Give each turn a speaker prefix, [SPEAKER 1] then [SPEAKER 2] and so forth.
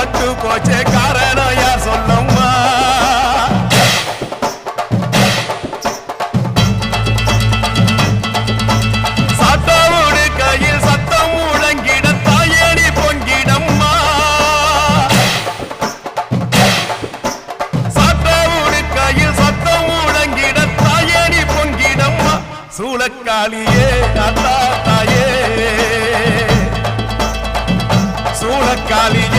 [SPEAKER 1] பட்டு போச்சே காரணம் யார் சொல்லம்மா சட்டவோடு கையில் சத்தம் முழங்கிட தாயணி பொங்கிடம்மா சட்டவோடு கையில் சத்தம் முழங்கிட தாயணி பொங்கிடம்மா சூளக்காளியே அத்தா தாயே சூளக்காளியே